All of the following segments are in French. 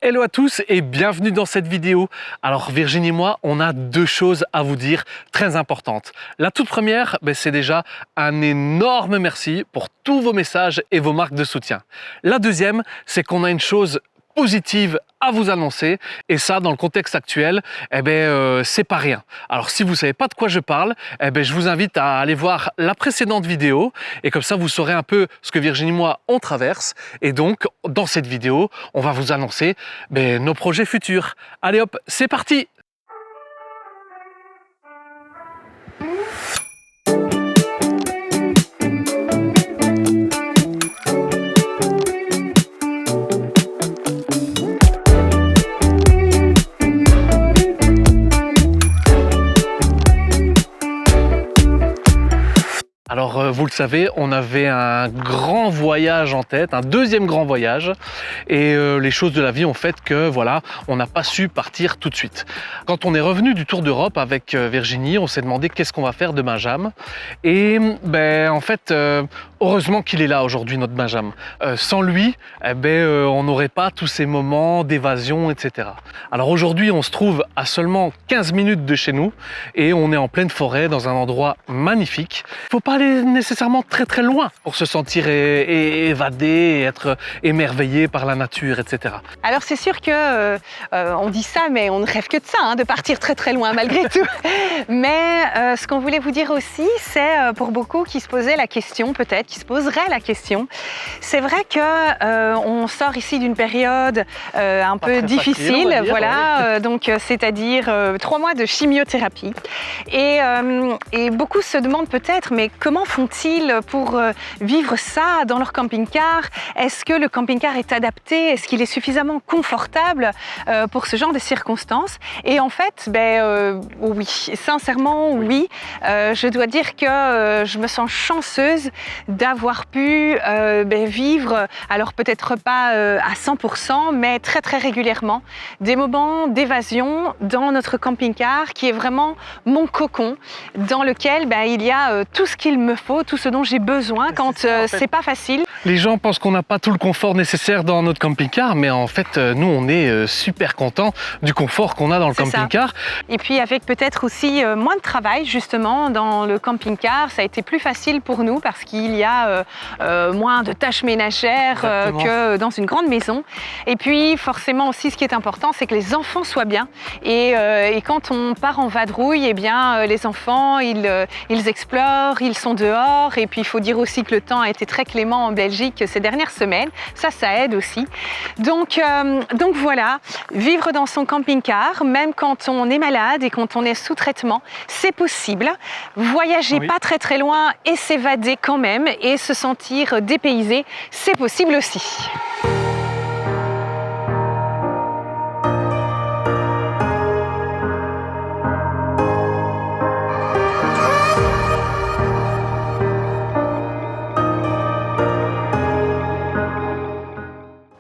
Hello à tous et bienvenue dans cette vidéo. Alors Virginie et moi, on a deux choses à vous dire très importantes. La toute première, c'est déjà un énorme merci pour tous vos messages et vos marques de soutien. La deuxième, c'est qu'on a une chose positive à vous annoncer et ça dans le contexte actuel, c'est pas rien. Alors si vous savez pas de quoi je parle, je vous invite à aller voir la précédente vidéo et comme ça vous saurez un peu ce que Virginie et moi on traverse et donc dans cette vidéo on va vous annoncer nos projets futurs. Allez hop, c'est parti! Alors vous le savez, on avait un grand voyage en tête, un deuxième grand voyage et les choses de la vie ont fait que voilà, on n'a pas su partir tout de suite. Quand on est revenu du Tour d'Europe avec Virginie, on s'est demandé qu'est-ce qu'on va faire de Benjamin et en fait heureusement qu'il est là aujourd'hui notre Benjamin. Sans lui, on n'aurait pas tous ces moments d'évasion, etc. Alors aujourd'hui on se trouve à seulement 15 minutes de chez nous et on est en pleine forêt dans un endroit magnifique. Il faut pas aller nécessairement très loin pour se sentir évadé et être émerveillé par la nature, etc. Alors c'est sûr que on dit ça, mais on ne rêve que de ça, de partir très loin malgré tout. Mais ce qu'on voulait vous dire aussi, c'est pour beaucoup qui se posaient la question, peut-être, qui se poseraient la question. C'est vrai que on sort ici d'une période un peu difficile, facile, voilà, donc c'est-à-dire 3 mois de chimiothérapie. Et beaucoup se demandent peut-être, mais comment font-ils pour vivre ça dans leur camping-car? Est-ce que le camping-car est adapté? Est-ce qu'il est suffisamment confortable pour ce genre de circonstances? Et en fait, oui, sincèrement oui. Je dois dire que je me sens chanceuse d'avoir pu vivre, alors peut-être pas à 100%, mais très régulièrement, des moments d'évasion dans notre camping-car qui est vraiment mon cocon dans lequel il y a tout ce qu'il me faut, tout ce dont j'ai besoin quand c'est pas facile. Les gens pensent qu'on n'a pas tout le confort nécessaire dans notre camping-car, mais en fait, nous, on est super contents du confort qu'on a dans le camping-car. Et puis avec peut-être aussi moins de travail, justement, dans le camping-car, ça a été plus facile pour nous parce qu'il y a moins de tâches ménagères que dans une grande maison. Et puis, forcément aussi, ce qui est important, c'est que les enfants soient bien. Et quand on part en vadrouille, les enfants, ils explorent, ils sont dehors. Et puis, il faut dire aussi que le temps a été très clément en Belgique ces dernières semaines. Ça aide aussi. Donc voilà, vivre dans son camping-car, même quand on est malade et quand on est sous traitement, c'est possible. Voyager pas très loin et s'évader quand même et se sentir dépaysé, c'est possible aussi.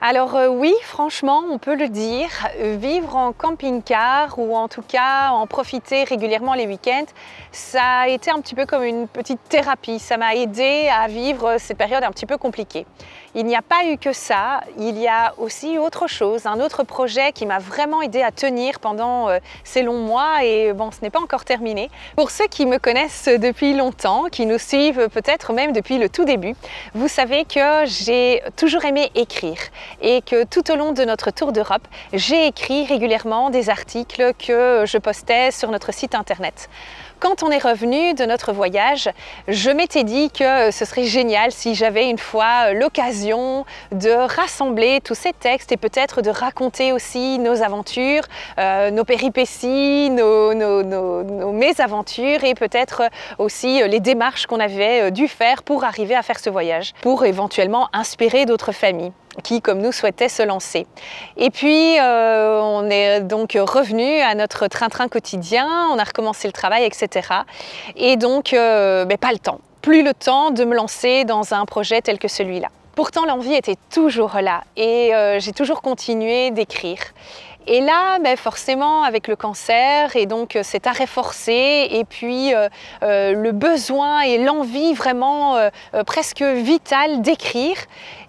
Alors oui, franchement, on peut le dire, vivre en camping-car ou en tout cas en profiter régulièrement les week-ends, ça a été un petit peu comme une petite thérapie. Ça m'a aidé à vivre cette période un petit peu compliquée. Il n'y a pas eu que ça, il y a aussi autre chose, un autre projet qui m'a vraiment aidé à tenir pendant ces longs mois et ce n'est pas encore terminé. Pour ceux qui me connaissent depuis longtemps, qui nous suivent peut-être même depuis le tout début, vous savez que j'ai toujours aimé écrire. Et que tout au long de notre tour d'Europe, j'ai écrit régulièrement des articles que je postais sur notre site internet. Quand on est revenu de notre voyage, je m'étais dit que ce serait génial si j'avais une fois l'occasion de rassembler tous ces textes et peut-être de raconter aussi nos aventures, nos péripéties, nos mésaventures et peut-être aussi les démarches qu'on avait dû faire pour arriver à faire ce voyage, pour éventuellement inspirer d'autres familles qui, comme nous, souhaitaient se lancer. Et puis, on est donc revenu à notre train-train quotidien, on a recommencé le travail, etc. Et donc, pas le temps, plus le temps de me lancer dans un projet tel que celui-là. Pourtant, l'envie était toujours là et j'ai toujours continué d'écrire. Et là, forcément, avec le cancer et donc cet arrêt forcé et puis le besoin et l'envie vraiment presque vitale d'écrire,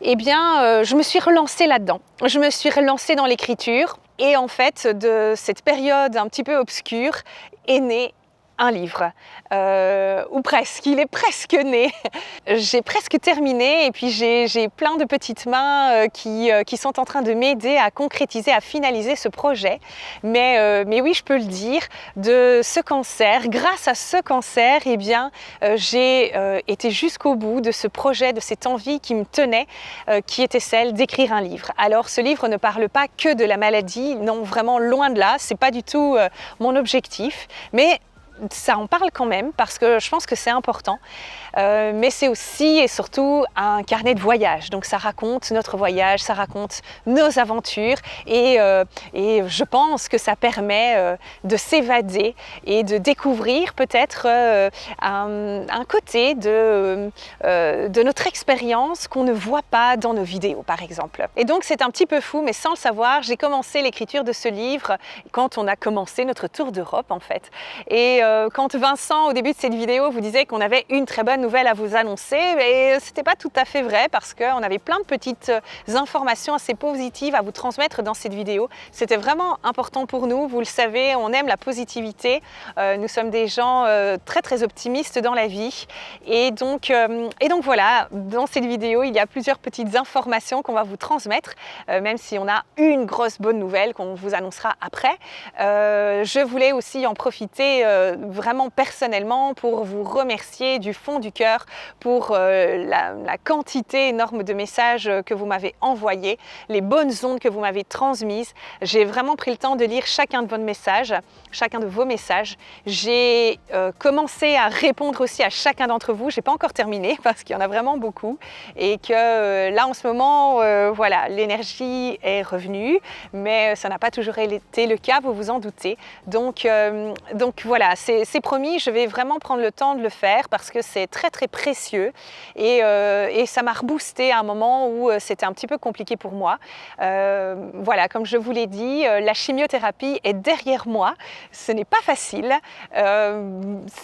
eh bien, je me suis relancée là-dedans. Je me suis relancée dans l'écriture et en fait, de cette période un petit peu obscure est né un livre, ou presque, il est presque né. J'ai presque terminé et puis j'ai plein de petites mains qui sont en train de m'aider à concrétiser, à finaliser ce projet. Mais oui, je peux le dire, de ce cancer, grâce à ce cancer, eh bien, j'ai été jusqu'au bout de ce projet, de cette envie qui me tenait, qui était celle d'écrire un livre. Alors ce livre ne parle pas que de la maladie, non, vraiment loin de là, c'est pas du tout mon objectif, mais ça en parle quand même parce que je pense que c'est important, mais c'est aussi et surtout un carnet de voyage. Donc ça raconte notre voyage, ça raconte nos aventures et je pense que ça permet de s'évader et de découvrir peut-être un côté de notre expérience qu'on ne voit pas dans nos vidéos par exemple. Et donc c'est un petit peu fou, mais sans le savoir, j'ai commencé l'écriture de ce livre quand on a commencé notre tour d'Europe en fait. Et quand Vincent, au début de cette vidéo, vous disait qu'on avait une très bonne nouvelle à vous annoncer, mais c'était pas tout à fait vrai parce qu'on avait plein de petites informations assez positives à vous transmettre dans cette vidéo. C'était vraiment important pour nous, vous le savez, on aime la positivité, nous sommes des gens très très optimistes dans la vie et donc voilà, dans cette vidéo, il y a plusieurs petites informations qu'on va vous transmettre, même si on a une grosse bonne nouvelle qu'on vous annoncera après. Je voulais aussi en profiter vraiment personnellement pour vous remercier du fond du cœur pour la quantité énorme de messages que vous m'avez envoyés, les bonnes ondes que vous m'avez transmises. J'ai vraiment pris le temps de lire chacun de vos messages. J'ai commencé à répondre aussi à chacun d'entre vous. J'ai pas encore terminé parce qu'il y en a vraiment beaucoup et que là en ce moment, voilà, l'énergie est revenue, mais ça n'a pas toujours été le cas, vous vous en doutez. Donc voilà, c'est promis, je vais vraiment prendre le temps de le faire parce que c'est très très précieux et ça m'a reboosté à un moment où c'était un petit peu compliqué pour moi. Voilà, comme je vous l'ai dit, la chimiothérapie est derrière moi. Ce n'est pas facile.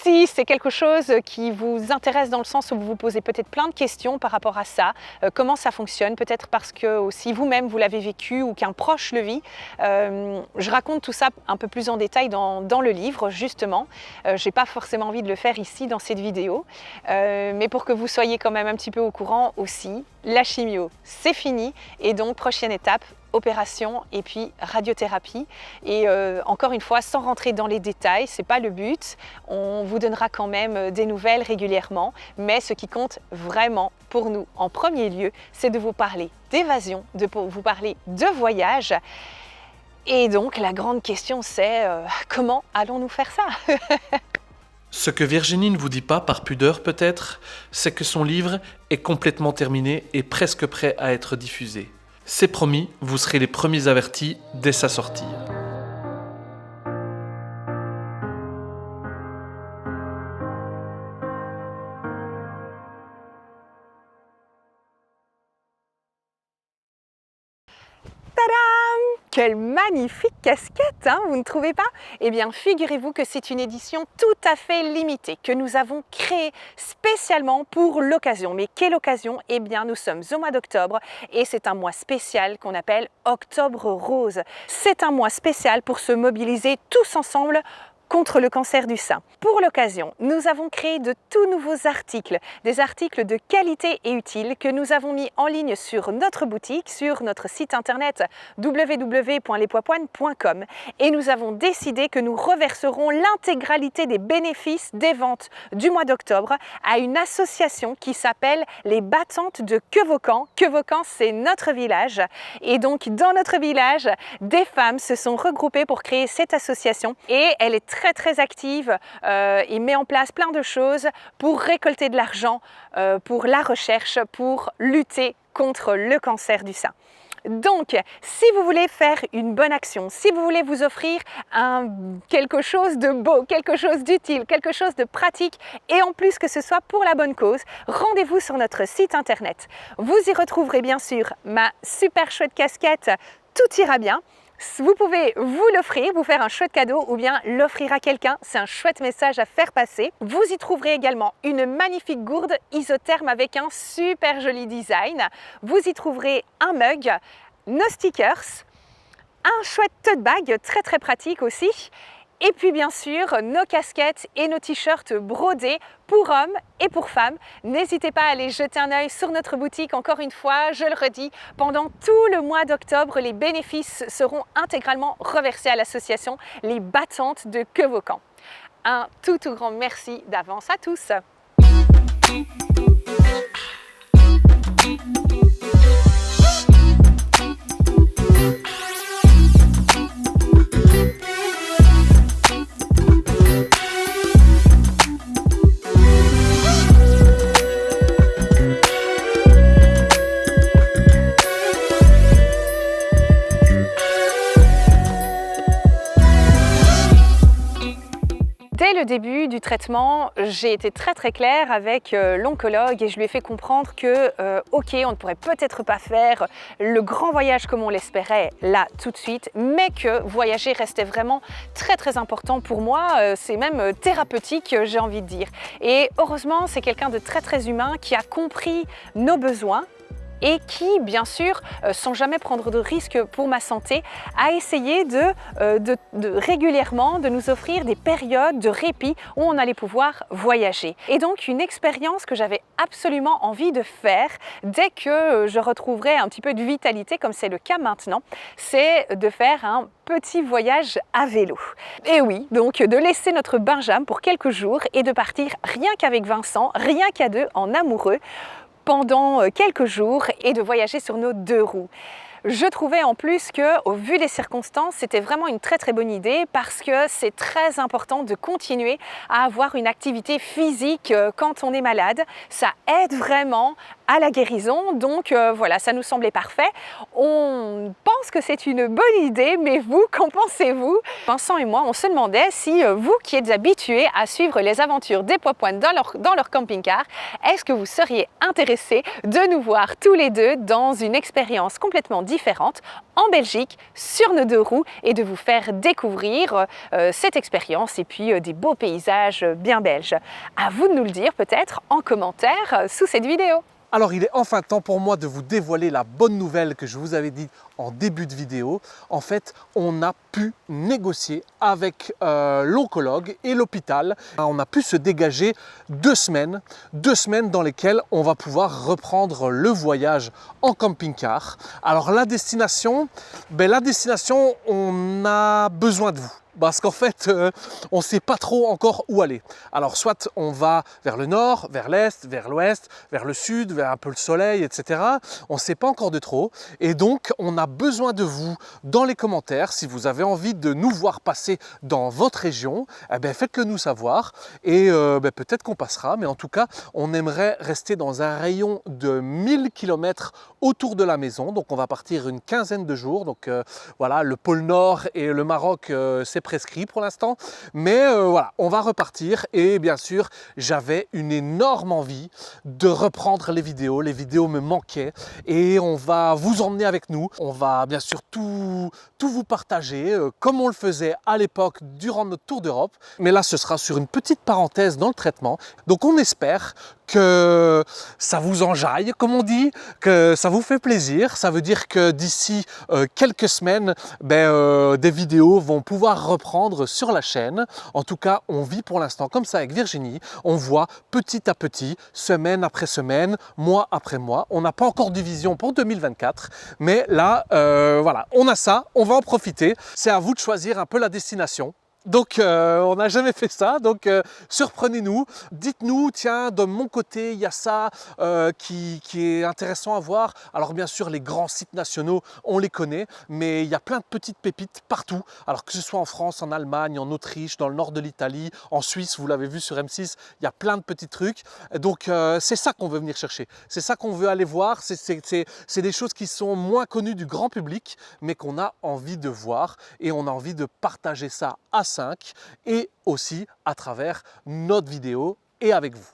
Si c'est quelque chose qui vous intéresse dans le sens où vous vous posez peut-être plein de questions par rapport à ça, comment ça fonctionne, peut-être parce que aussi vous-même vous l'avez vécu ou qu'un proche le vit, je raconte tout ça un peu plus en détail dans le livre justement. J'ai pas forcément envie de le faire ici dans cette vidéo, mais pour que vous soyez quand même un petit peu au courant aussi, la chimio c'est fini et donc prochaine étape, opération et puis radiothérapie. Et encore une fois, sans rentrer dans les détails, c'est pas le but, on vous donnera quand même des nouvelles régulièrement, mais ce qui compte vraiment pour nous en premier lieu, c'est de vous parler d'évasion, de vous parler de voyage. Et donc la grande question c'est comment allons-nous faire ça? Ce que Virginie ne vous dit pas, par pudeur peut-être, c'est que son livre est complètement terminé et presque prêt à être diffusé. C'est promis, vous serez les premiers avertis dès sa sortie. Tadam! Quelle magnifique casquette, hein, vous ne trouvez pas? Eh bien, figurez-vous que c'est une édition tout à fait limitée que nous avons créée spécialement pour l'occasion. Mais quelle occasion? Eh bien, nous sommes au mois d'octobre et c'est un mois spécial qu'on appelle Octobre Rose. C'est un mois spécial pour se mobiliser tous ensemble contre le cancer du sein. Pour l'occasion, nous avons créé de tout nouveaux articles, des articles de qualité et utiles que nous avons mis en ligne sur notre boutique, sur notre site internet www.lespoidspoines.com et nous avons décidé que nous reverserons l'intégralité des bénéfices des ventes du mois d'octobre à une association qui s'appelle les Battantes de Quevaucamp. Quevaucamp, c'est notre village et donc dans notre village, des femmes se sont regroupées pour créer cette association et elle est très active et met en place plein de choses pour récolter de l'argent pour la recherche, pour lutter contre le cancer du sein. Donc, si vous voulez faire une bonne action, si vous voulez vous offrir quelque chose de beau, quelque chose d'utile, quelque chose de pratique et en plus que ce soit pour la bonne cause, rendez-vous sur notre site internet. Vous y retrouverez bien sûr ma super chouette casquette « Tout ira bien ». Vous pouvez vous l'offrir, vous faire un chouette cadeau ou bien l'offrir à quelqu'un. C'est un chouette message à faire passer. Vous y trouverez également une magnifique gourde isotherme avec un super joli design. Vous y trouverez un mug, nos stickers, un chouette tote bag très pratique aussi. Et puis bien sûr, nos casquettes et nos t-shirts brodés pour hommes et pour femmes. N'hésitez pas à aller jeter un œil sur notre boutique. Encore une fois, je le redis, pendant tout le mois d'octobre, les bénéfices seront intégralement reversés à l'association Les Battantes de Quevaucamp. Un tout grand merci d'avance à tous. Dès le début du traitement, j'ai été très claire avec l'oncologue et je lui ai fait comprendre que ok, on ne pourrait peut-être pas faire le grand voyage comme on l'espérait là tout de suite, mais que voyager restait vraiment très important pour moi, c'est même thérapeutique, j'ai envie de dire. Et heureusement, c'est quelqu'un de très humain qui a compris nos besoins et qui, bien sûr, sans jamais prendre de risques pour ma santé, a essayé de régulièrement de nous offrir des périodes de répit où on allait pouvoir voyager. Et donc une expérience que j'avais absolument envie de faire dès que je retrouverai un petit peu de vitalité, comme c'est le cas maintenant, c'est de faire un petit voyage à vélo. Et oui, donc de laisser notre Benjamin pour quelques jours et de partir rien qu'avec Vincent, rien qu'à deux, en amoureux, pendant quelques jours et de voyager sur nos 2 roues. Je trouvais en plus que, au vu des circonstances, c'était vraiment une très bonne idée parce que c'est très important de continuer à avoir une activité physique quand on est malade. Ça aide vraiment à la guérison, donc voilà, ça nous semblait parfait. On pense que c'est une bonne idée, mais vous, qu'en pensez-vous? Vincent et moi, on se demandait si vous qui êtes habitués à suivre les aventures des Poids-Pointes dans leur camping-car, est-ce que vous seriez intéressés de nous voir tous les deux dans une expérience complètement différente en Belgique, sur nos 2 roues, et de vous faire découvrir cette expérience et puis des beaux paysages bien belges. À vous de nous le dire peut-être en commentaire sous cette vidéo. Alors il est enfin temps pour moi de vous dévoiler la bonne nouvelle que je vous avais dit en début de vidéo. En fait, on a pu négocier avec l'oncologue et l'hôpital. On a pu se dégager 2 semaines dans lesquelles on va pouvoir reprendre le voyage en camping-car. Alors la destination, on a besoin de vous. Parce qu'en fait, on ne sait pas trop encore où aller. Alors soit on va vers le nord, vers l'est, vers l'ouest, vers le sud, vers un peu le soleil, etc. On ne sait pas encore de trop. Et donc, on a besoin de vous dans les commentaires. Si vous avez envie de nous voir passer dans votre région, faites-le nous savoir. Et peut-être qu'on passera. Mais en tout cas, on aimerait rester dans un rayon de 1000 km autour de la maison. Donc, on va partir une quinzaine de jours. Donc, voilà, le pôle Nord et le Maroc, c'est prescrit pour l'instant, mais voilà, on va repartir. Et bien sûr, j'avais une énorme envie de reprendre les vidéos me manquaient et on va vous emmener avec nous. On va bien sûr tout vous partager comme on le faisait à l'époque durant notre tour d'Europe, mais là ce sera sur une petite parenthèse dans le traitement. Donc on espère que ça vous enjaille, comme on dit, que ça vous fait plaisir. Ça veut dire que d'ici quelques semaines, des vidéos vont pouvoir reprendre sur la chaîne. En tout cas, on vit pour l'instant comme ça avec Virginie. On voit petit à petit, semaine après semaine, mois après mois. On n'a pas encore de vision pour 2024, mais là, voilà, on a ça, on va en profiter. C'est à vous de choisir un peu la destination. Donc on n'a jamais fait ça, donc surprenez-nous, dites-nous, tiens, de mon côté il y a ça qui est intéressant à voir. Alors bien sûr les grands sites nationaux on les connaît, mais il y a plein de petites pépites partout, alors que ce soit en France, en Allemagne, en Autriche, dans le nord de l'Italie, en Suisse, vous l'avez vu sur M6, il y a plein de petits trucs. Donc c'est ça qu'on veut venir chercher, c'est ça qu'on veut aller voir, c'est des choses qui sont moins connues du grand public, mais qu'on a envie de voir et on a envie de partager ça à 5 et aussi à travers notre vidéo et avec vous.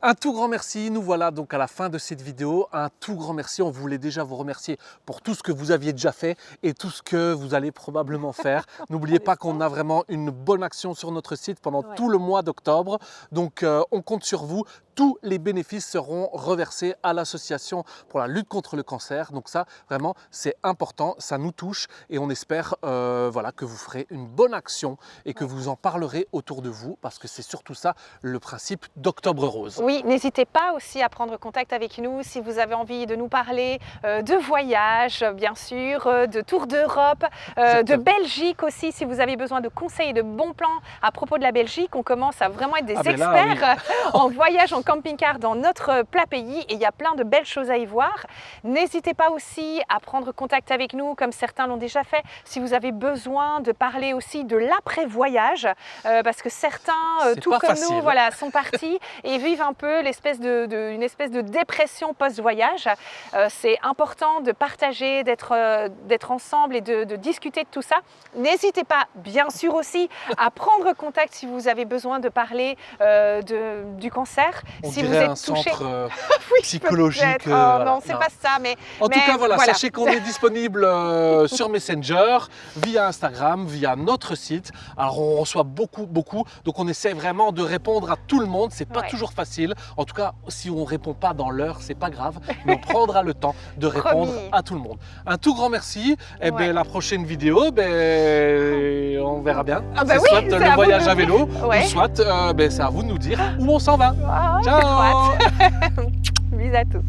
Un tout grand merci, nous voilà donc à la fin de cette vidéo. Un tout grand merci, on voulait déjà vous remercier pour tout ce que vous aviez déjà fait et tout ce que vous allez probablement faire. N'oubliez pas qu'on a vraiment une bonne action sur notre site pendant tout le mois d'octobre. Donc on compte sur vous. Tous les bénéfices seront reversés à l'association pour la lutte contre le cancer. Donc ça, vraiment, c'est important, ça nous touche et on espère voilà, que vous ferez une bonne action et que vous en parlerez autour de vous parce que c'est surtout ça le principe d'Octobre Rose. Oui, n'hésitez pas aussi à prendre contact avec nous si vous avez envie de nous parler de voyage, bien sûr, de tour d'Europe, de Belgique aussi, si vous avez besoin de conseils et de bons plans à propos de la Belgique. On commence à vraiment être des experts en voyage en camping-car dans notre plat pays et il y a plein de belles choses à y voir. N'hésitez pas aussi à prendre contact avec nous comme certains l'ont déjà fait si vous avez besoin de parler aussi de l'après-voyage parce que certains, tout comme nous, voilà, sont partis et vivent un peu une espèce de dépression post-voyage. C'est important de partager, d'être ensemble et de discuter de tout ça. N'hésitez pas, bien sûr aussi, à prendre contact si vous avez besoin de parler du cancer. On si vous dirait êtes un touché, centre oui, psychologique. voilà. Non, c'est pas ça. Mais en tout cas, voilà, sachez qu'on est disponible sur Messenger, via Instagram, via notre site. Alors, on reçoit beaucoup. Donc, on essaie vraiment de répondre à tout le monde. C'est pas toujours facile. En tout cas, si on répond pas dans l'heure, c'est pas grave. Mais on prendra le temps de répondre à tout le monde. Un tout grand merci. Et ben, la prochaine vidéo, on verra bien. Soit le voyage à vélo, ou soit c'est à vous de nous dire où on s'en va. Oh, ciao. Bisous à tous.